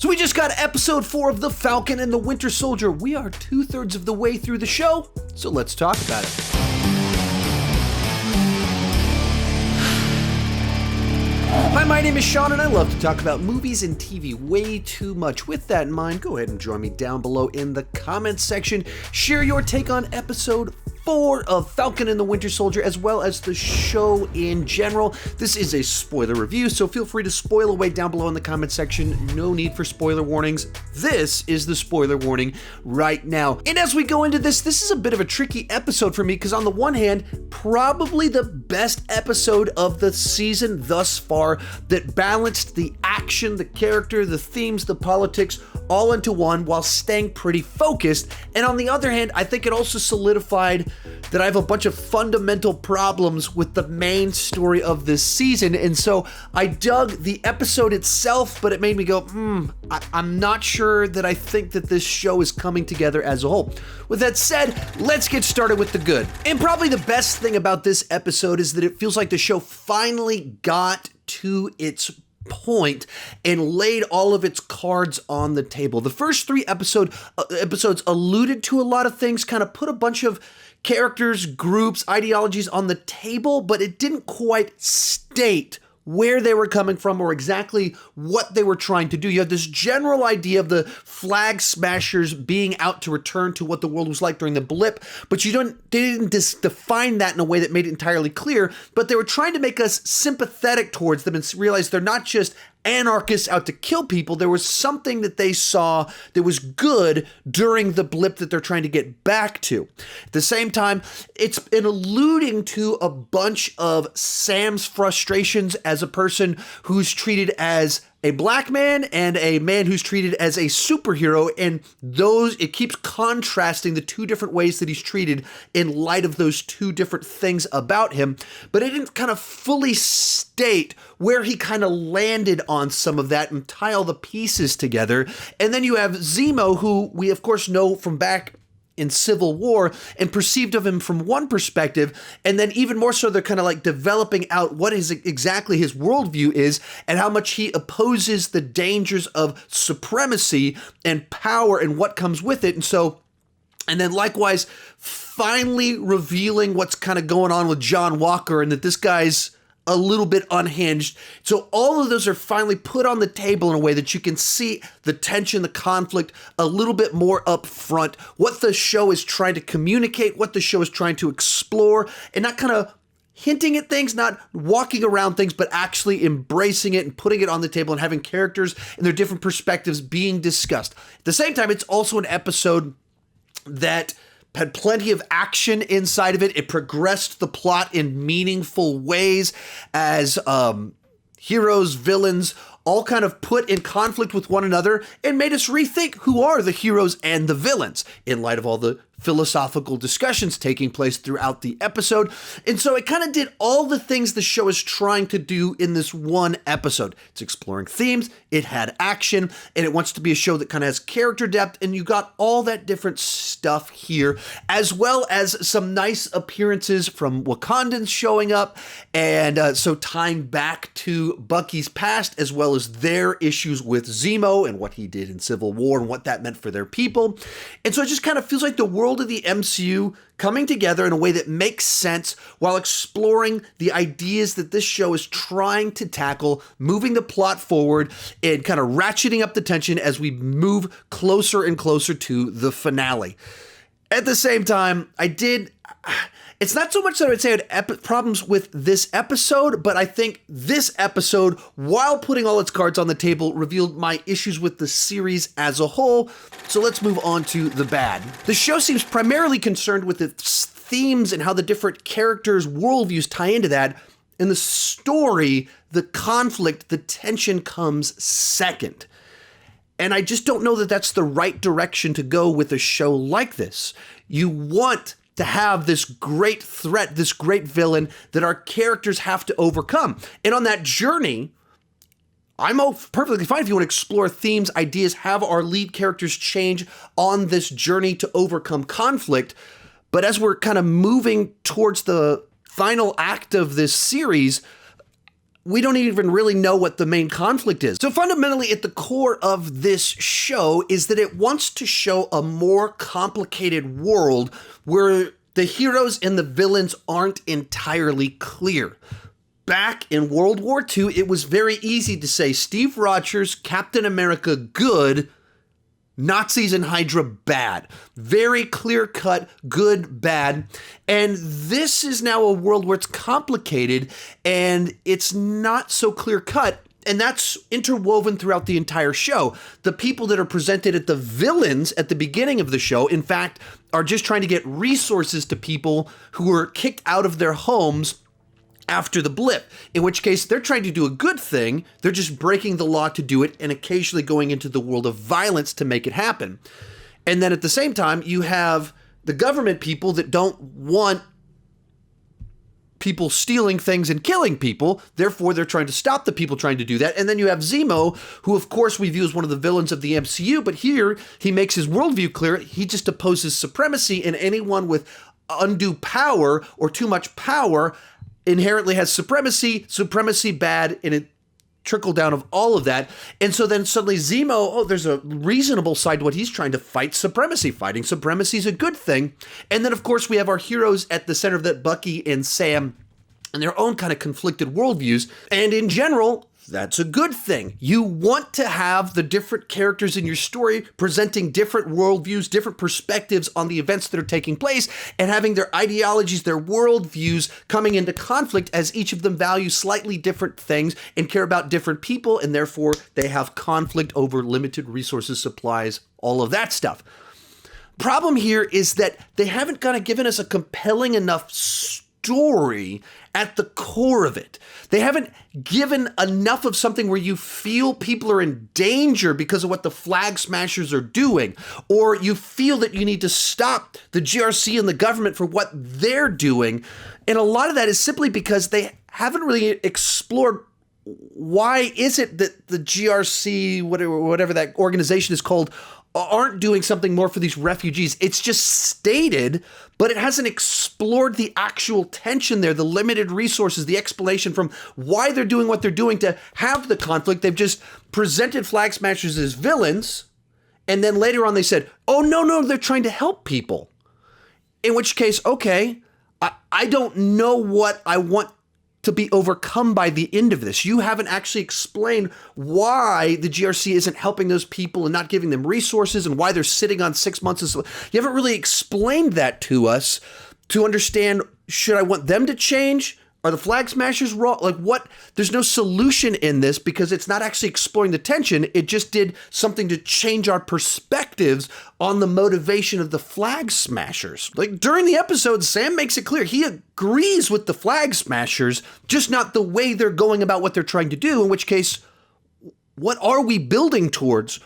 So we just got episode 4 of The Falcon and the Winter Soldier. We are 2/3 of the way through the show, so let's talk about it. Hi, my name is Sean, and I love to talk about movies and TV way too much. With that in mind, go ahead and join me down below in the comments section. Share your take on episode 4 of Falcon and the Winter Soldier, as well as the show in general. This is a spoiler review, so feel free to spoil away down below in the comments section. No need for spoiler warnings. This is the spoiler warning right now. And as we go into this is a bit of a tricky episode for me, because on the one hand, probably the best episode of the season thus far that balanced the action, the character, the themes, the politics, all into one while staying pretty focused. And on the other hand, I think it also solidified that I have a bunch of fundamental problems with the main story of this season. And so I dug the episode itself, but it made me go, I'm not sure that I think that this show is coming together as a whole. With that said, let's get started with the good. And probably the best thing about this episode is that it feels like the show finally got to its point and laid all of its cards on the table. The first 3 episodes alluded to a lot of things, kind of put a bunch of characters, groups, ideologies on the table, but it didn't quite state where they were coming from or exactly what they were trying to do. You have this general idea of the flag smashers being out to return to what the world was like during the blip, but they didn't define that in a way that made it entirely clear, but they were trying to make us sympathetic towards them and realize they're not just anarchists out to kill people. There was something that they saw that was good during the blip that they're trying to get back to. At the same time, it's been alluding to a bunch of Sam's frustrations as a person who's treated as a black man and a man who's treated as a superhero, and it keeps contrasting the 2 different ways that he's treated in light of those 2 different things about him, but it didn't kind of fully state where he kind of landed on some of that and tie all the pieces together. And then you have Zemo, who we of course know from back in Civil War and perceived of him from one perspective, and then even more so they're kind of like developing out what is exactly his worldview is and how much he opposes the dangers of supremacy and power and what comes with it. And then likewise finally revealing what's kind of going on with John Walker and that this guy's a little bit unhinged. So all of those are finally put on the table in a way that you can see the tension, the conflict a little bit more up front, what the show is trying to communicate, what the show is trying to explore, and not kind of hinting at things, not walking around things, but actually embracing it and putting it on the table and having characters and their different perspectives being discussed. At the same time, it's also an episode that had plenty of action inside of it. It progressed the plot in meaningful ways as heroes, villains, all kind of put in conflict with one another and made us rethink who are the heroes and the villains in light of all the philosophical discussions taking place throughout the episode. And so it kind of did all the things the show is trying to do in this one episode. It's exploring themes, it had action, and it wants to be a show that kind of has character depth, and you got all that different stuff here, as well as some nice appearances from Wakandans showing up, and so tying back to Bucky's past, as well as their issues with Zemo and what he did in Civil War and what that meant for their people. And so it just kind of feels like the world of the MCU coming together in a way that makes sense while exploring the ideas that this show is trying to tackle, moving the plot forward and kind of ratcheting up the tension as we move closer and closer to the finale. At the same time, it's not so much that I would say I had problems with this episode, but I think this episode, while putting all its cards on the table, revealed my issues with the series as a whole. So let's move on to the bad. The show seems primarily concerned with its themes and how the different characters' worldviews tie into that. In the story, the conflict, the tension comes second. And I just don't know that that's the right direction to go with a show like this. You want to have this great threat, this great villain that our characters have to overcome. And on that journey, I'm perfectly fine if you want to explore themes, ideas, have our lead characters change on this journey to overcome conflict. But as we're kind of moving towards the final act of this series, we don't even really know what the main conflict is. So fundamentally, at the core of this show is that it wants to show a more complicated world where the heroes and the villains aren't entirely clear. Back in World War II, it was very easy to say Steve Rogers, Captain America, good, Nazis and Hydra, bad. Very clear-cut, good, bad. And this is now a world where it's complicated and it's not so clear-cut. And that's interwoven throughout the entire show. The people that are presented at the villains at the beginning of the show, in fact, are just trying to get resources to people who were kicked out of their homes after the blip, in which case they're trying to do a good thing. They're just breaking the law to do it and occasionally going into the world of violence to make it happen. And then at the same time, you have the government people that don't want people stealing things and killing people. Therefore, they're trying to stop the people trying to do that. And then you have Zemo, who of course we view as one of the villains of the MCU, but here he makes his worldview clear. He just opposes supremacy, and anyone with undue power or too much power inherently has supremacy bad, and it trickle down of all of that. And so then suddenly Zemo, there's a reasonable side to what he's trying to fight supremacy. Fighting supremacy is a good thing. And then of course we have our heroes at the center of that, Bucky and Sam, and their own kind of conflicted worldviews. And in general, that's a good thing. You want to have the different characters in your story presenting different worldviews, different perspectives on the events that are taking place, and having their ideologies, their worldviews coming into conflict as each of them value slightly different things and care about different people, and therefore they have conflict over limited resources, supplies, all of that stuff. Problem here is that they haven't kind of given us a compelling enough story at the core of it. They haven't given enough of something where you feel people are in danger because of what the Flag Smashers are doing, or you feel that you need to stop the GRC and the government for what they're doing. And a lot of that is simply because they haven't really explored why is it that the GRC, whatever that organization is called, aren't doing something more for these refugees. It's just stated, but it hasn't explored the actual tension there, the limited resources, the explanation from why they're doing what they're doing to have the conflict. They've just presented Flag Smashers as villains, and then later on they said, oh, no, they're trying to help people. In which case, okay, I don't know what I want to be overcome by the end of this. You haven't actually explained why the GRC isn't helping those people and not giving them resources, and why they're sitting on 6 months. You haven't really explained that to us to understand, should I want them to change? Are the Flag Smashers wrong? Like what? There's no solution in this because it's not actually exploring the tension. It just did something to change our perspectives on the motivation of the Flag Smashers. Like during the episode, Sam makes it clear he agrees with the Flag Smashers, just not the way they're going about what they're trying to do, in which case, what are we building towards?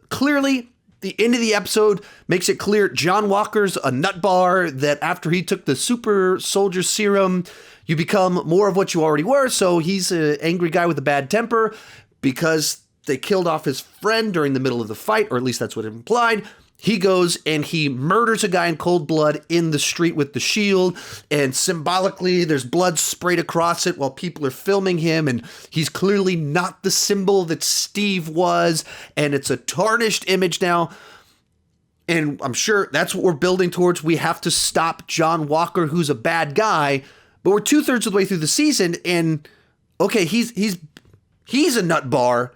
Clearly, the end of the episode makes it clear John Walker's a nutbar, that after he took the super soldier serum, you become more of what you already were. So he's an angry guy with a bad temper because they killed off his friend during the middle of the fight, or at least that's what it implied. He goes and he murders a guy in cold blood in the street with the shield, and symbolically there's blood sprayed across it while people are filming him, and he's clearly not the symbol that Steve was, and it's a tarnished image now. And I'm sure that's what we're building towards. We have to stop John Walker, who's a bad guy. But we're 2/3 of the way through the season, and okay, he's a nut bar,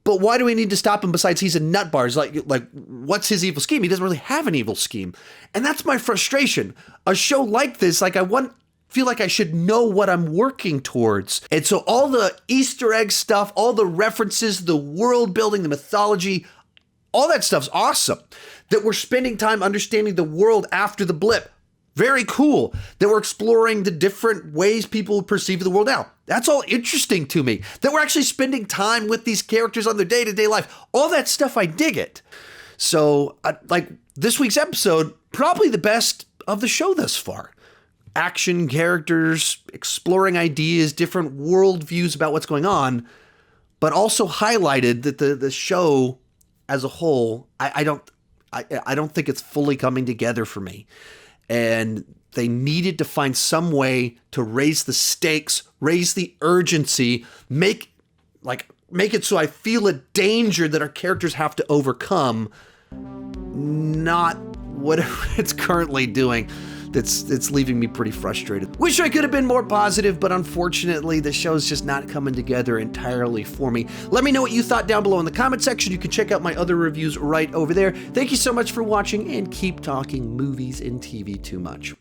but why do we need to stop him besides he's a nut bar? It's like what's his evil scheme? He doesn't really have an evil scheme. And that's my frustration. A show like this, feel like I should know what I'm working towards. And so all the Easter egg stuff, all the references, the world building, the mythology, all that stuff's awesome. That we're spending time understanding the world after the blip. Very cool. That we're exploring the different ways people perceive the world now. That's all interesting to me. That we're actually spending time with these characters on their day-to-day life. All that stuff, I dig it. So, like this week's episode, probably the best of the show thus far. Action, characters, exploring ideas, different worldviews about what's going on, but also highlighted that the show as a whole, I don't think it's fully coming together for me. and they needed to find some way to raise the stakes, raise the urgency, make it so I feel a danger that our characters have to overcome, not whatever it's currently doing. It's leaving me pretty frustrated. Wish I could have been more positive, but unfortunately the show's just not coming together entirely for me. Let me know what you thought down below in the comment section. You can check out my other reviews right over there. Thank you so much for watching, and keep talking movies and TV too much.